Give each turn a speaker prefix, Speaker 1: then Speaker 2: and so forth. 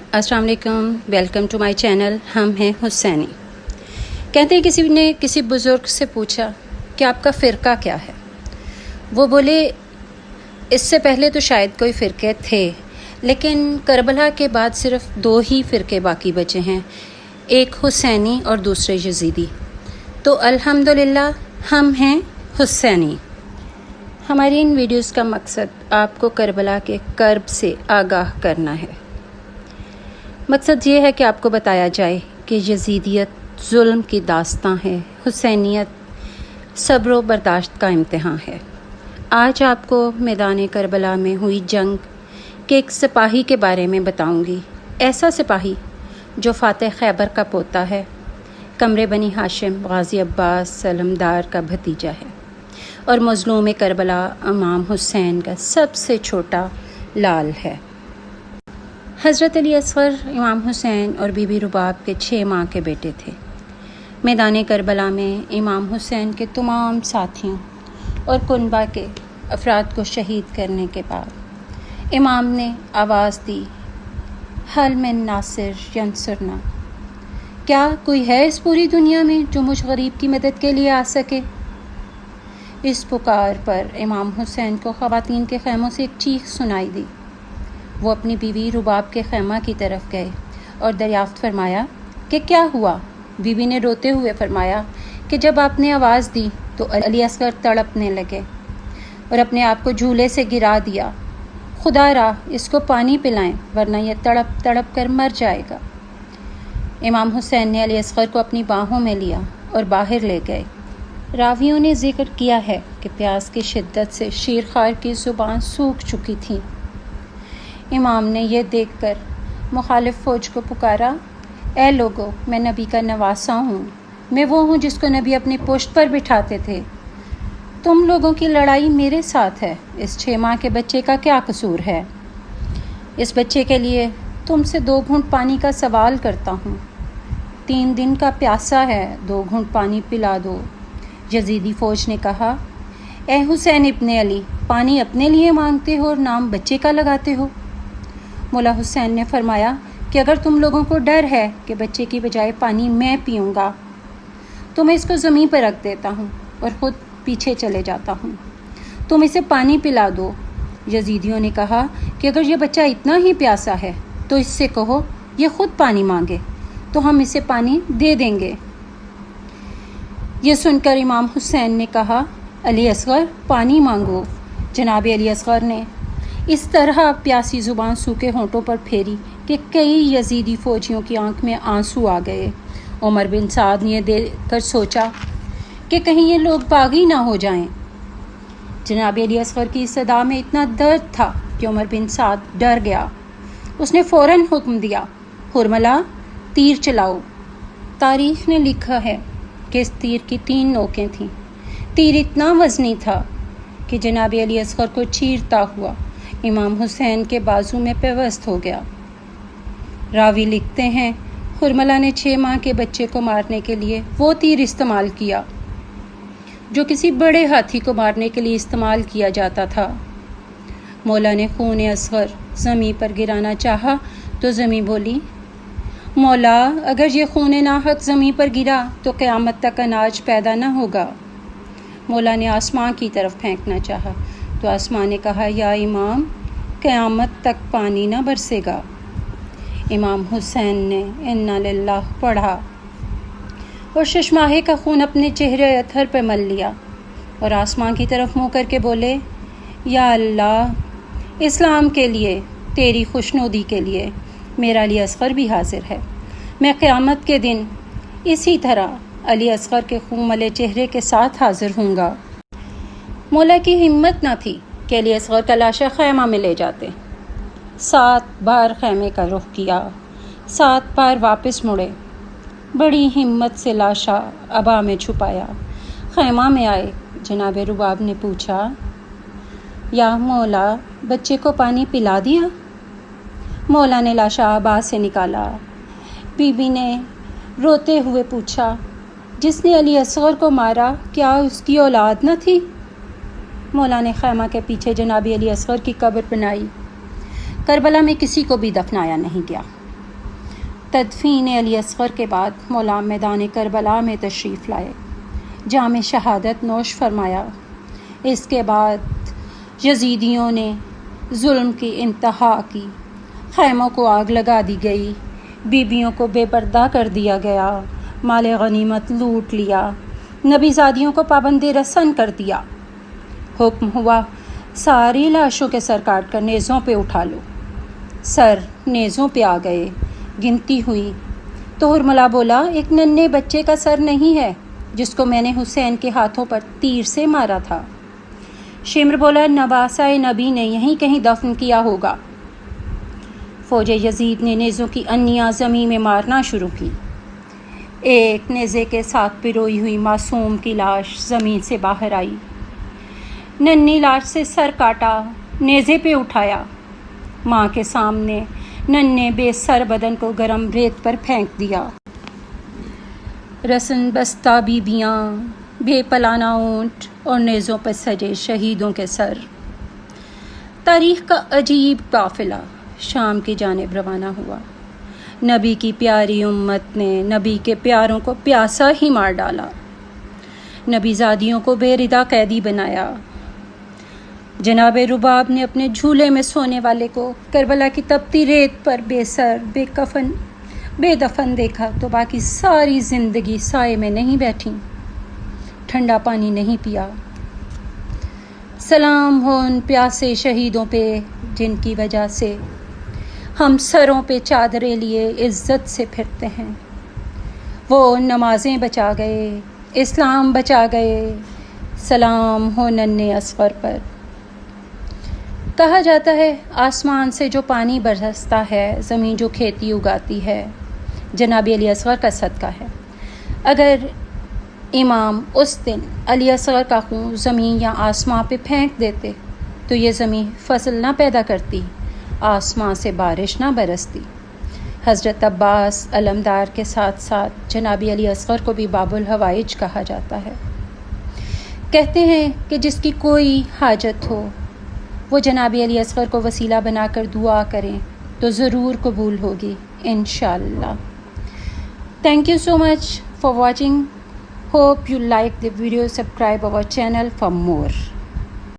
Speaker 1: अस्सलाम वालेकुम, welcome to my channel. हम हैं हुसैनी। कहते हैं किसी ने किसी बुज़ुर्ग से पूछा कि आपका फ़िरका क्या है। वो बोले इससे पहले तो शायद कोई फ़िरके थे, लेकिन करबला के बाद सिर्फ 2 ही फ़िरके बाकी बचे हैं, एक हुसैनी और दूसरे यजीदी। तो अल्हम्दुलिल्लाह हम हैं हुसैनी। हमारी इन वीडियोस का मकसद आपको करबला के कर्ब से आगाह करना है। मकसद ये है कि आपको बताया जाए कि यजीदियत जुल्म की दास्तां है, हुसैनियत सब्र व बर्दाश्त का इम्तिहान है। आज आपको मैदान करबला में हुई जंग के एक सिपाही के बारे में बताऊंगी। ऐसा सिपाही जो फ़ातिह खैबर का पोता है, कमरे बनी हाशिम गाज़ी अब्बास सलमदार का भतीजा है और मज़लूम करबला इमाम हुसैन का सबसे छोटा लाल है। हज़रत अली असग़र इमाम हुसैन और बीबी रुबाब के 6 माह के बेटे थे। मैदान करबला में इमाम हुसैन के तमाम साथियों और कुनबा के अफराद को शहीद करने के बाद इमाम ने आवाज़ दी, हल मिन नासिर यंसुरना, क्या कोई है इस पूरी दुनिया में जो मुझ गरीब की मदद के लिए आ सके। इस पुकार पर इमाम हुसैन को ख़वातीन के ख़ैमों से एक चीख सुनाई दी। वो अपनी बीवी रुबाब के ख़ैमा की तरफ गए और दरियाफ्त फरमाया कि क्या हुआ। बीवी ने रोते हुए फरमाया कि जब आपने आवाज़ दी तो अली असग़र तड़पने लगे और अपने आप को झूले से गिरा दिया। खुदा रा इसको पानी पिलाएं वरना यह तड़प तड़प कर मर जाएगा। इमाम हुसैन ने अली असग़र को अपनी बाहों में लिया और बाहर ले गए। रावियों ने जिक्र किया है कि प्यास की शिद्दत से शीरखार की ज़ुबान सूख चुकी थी। इमाम ने यह देखकर मुखालिफ फ़ौज को पुकारा, ए लोगो, मैं नबी का नवासा हूँ, मैं वो हूँ जिसको नबी अपनी पुश्त पर बिठाते थे। तुम लोगों की लड़ाई मेरे साथ है। इस 6 माह के बच्चे का क्या कसूर है। इस बच्चे के लिए तुमसे 2 घूंट पानी का सवाल करता हूँ। 3 दिन का प्यासा है, 2 घूंट पानी पिला दो। यजीदी फ़ौज ने कहा, ए हुसैन इब्ने अली, पानी अपने लिए मांगते हो और नाम बच्चे का लगाते हो। मौला हुसैन ने फरमाया कि अगर तुम लोगों को डर है कि बच्चे की बजाय पानी मैं पीऊँगा तो मैं इसको ज़मीन पर रख देता हूँ और ख़ुद पीछे चले जाता हूँ। तुम इसे पानी पिला दो। यजीदियों ने कहा कि अगर ये बच्चा इतना ही प्यासा है तो इससे कहो ये ख़ुद पानी मांगे तो हम इसे पानी दे देंगे। ये सुनकर इमाम हुसैन ने कहा, अली असग़र पानी मांगो। जनाब अली असग़र ने इस तरह प्यासी ज़ुबान सूखे होंठों पर फेरी कि कई यजीदी फ़ौजियों की आंख में आंसू आ गए। उमर बिन साद ने देखकर सोचा कि कहीं ये लोग बागी ना हो जाएं। जनाब अली असग़र की इस सदा में इतना दर्द था कि उमर बिन साद डर गया। उसने फ़ौरन हुक्म दिया, हुरमला तीर चलाओ। तारीख़ ने लिखा है कि इस तीर की 3 नोकें थीं। तीर इतना वज़नी था कि जनाब अली असग़र को चीरता हुआ इमाम हुसैन के बाजू में पेवस्त हो गया। रावी लिखते हैं, हुरमला ने 6 माह के बच्चे को मारने के लिए वो तीर इस्तेमाल किया जो किसी बड़े हाथी को मारने के लिए इस्तेमाल किया जाता था। मौला ने खून असग़र ज़मीं पर गिराना चाहा तो ज़मीं बोली, मौला अगर ये खून नाहक ज़मीं पर गिरा तो क़यामत तक अनाज पैदा न होगा। मौला ने आसमां की तरफ फेंकना चाहा तो आसमां ने कहा, या इमाम क़यामत तक पानी न बरसेगा। इमाम हुसैन ने इन्ना लिल्लाह पढ़ा और शशमाहे का खून अपने चेहरे अथर पर मल लिया और आसमां की तरफ मुँह करके बोले, या अल्लाह इस्लाम के लिए, तेरी खुशनुदी के लिए मेरा अली असग़र भी हाजिर है। मैं क़यामत के दिन इसी तरह अली असग़र के खून मले चेहरे के साथ हाजिर हूँगा। मौला की हिम्मत न थी कि अली असग़र का लाशा ख़ैमा में ले जाते। 7 बार ख़ैमे का रुख किया, 7 बार वापस मुड़े। बड़ी हिम्मत से लाशा अबा में छुपाया। ख़ैमा में आए। जनाब रुबाब ने पूछा, या मौला बच्चे को पानी पिला दिया। मौला ने लाशा अबा से निकाला। बीबी ने रोते हुए पूछा, जिसने अली असग़र को मारा क्या उसकी औलाद न थी। मौला ने खैमा के पीछे जनाब अली असग़र की कब्र बनाई। करबला में किसी को भी दफनाया नहीं गया। تدفین علی اصغر کے بعد مولا میدان کربلا میں تشریف لائے، جام شہادت نوش فرمایا۔ اس کے بعد یزیدیوں نے ظلم کی انتہا کی، خیموں کو آگ لگا دی گئی، بیویوں کو بے پردہ کر دیا گیا، مال غنیمت لوٹ لیا، نبی زادیوں کو پابند رسن کر دیا۔ حکم ہوا ساری لاشوں کے سر کاٹ کر نیزوں پہ اٹھا لو۔ سر نیزوں پہ آ گئے، گنتی ہوئی تو ہرملا بولا ایک ننھے بچے کا سر نہیں ہے جس کو میں نے حسین کے ہاتھوں پر تیر سے مارا تھا۔ شمر بولا نواسۂ نبی نے یہیں کہیں دفن کیا ہوگا۔ فوج یزید نے نیزوں کی انیاں زمین میں مارنا شروع کی۔ ایک نیزے کے ساتھ پروئی ہوئی معصوم کی لاش زمین سے باہر آئی۔ ننھی لاش سے سر کاٹا، نیزے پہ اٹھایا، ماں کے سامنے ننھے بے سر بدن کو گرم ریت پر پھینک دیا۔ رسن بستہ بیبیاں، بے پلانہ اونٹ اور نیزوں پر سجے شہیدوں کے سر۔ تاریخ کا عجیب قافلہ شام کی جانب روانہ ہوا۔ نبی کی پیاری امت نے نبی کے پیاروں کو پیاسا ہی مار ڈالا، نبی زادیوں کو بے ردا قیدی بنایا۔ جناب رباب نے اپنے جھولے میں سونے والے کو کربلا کی تپتی ریت پر بے سر، بے کفن، بے دفن دیکھا تو باقی ساری زندگی سائے میں نہیں بیٹھی، ٹھنڈا پانی نہیں پیا۔ سلام ہو ان پیاسے شہیدوں پہ جن کی وجہ سے ہم سروں پہ چادریں لیے عزت سے پھرتے ہیں۔ وہ نمازیں بچا گئے، اسلام بچا گئے، سلام ہو ننھے اصغر پر۔ کہا جاتا ہے آسمان سے جو پانی برستا ہے، زمین جو کھیتی اگاتی ہے، جناب علی اصغر کا صدقہ ہے۔ اگر امام اس دن علی اصغر کا خون زمین یا آسمان پہ پھینک دیتے تو یہ زمین فصل نہ پیدا کرتی، آسمان سے بارش نہ برستی۔ حضرت عباس علمدار کے ساتھ ساتھ جناب علی اصغر کو بھی باب الحوائج کہا جاتا ہے۔ کہتے ہیں کہ جس کی کوئی حاجت ہو وہ جناب علی اصغر کو وسیلہ بنا کر دعا کریں تو ضرور قبول ہوگی انشاءاللہ۔ Thank you so much for watching. Hope you like the video. Subscribe our channel for more.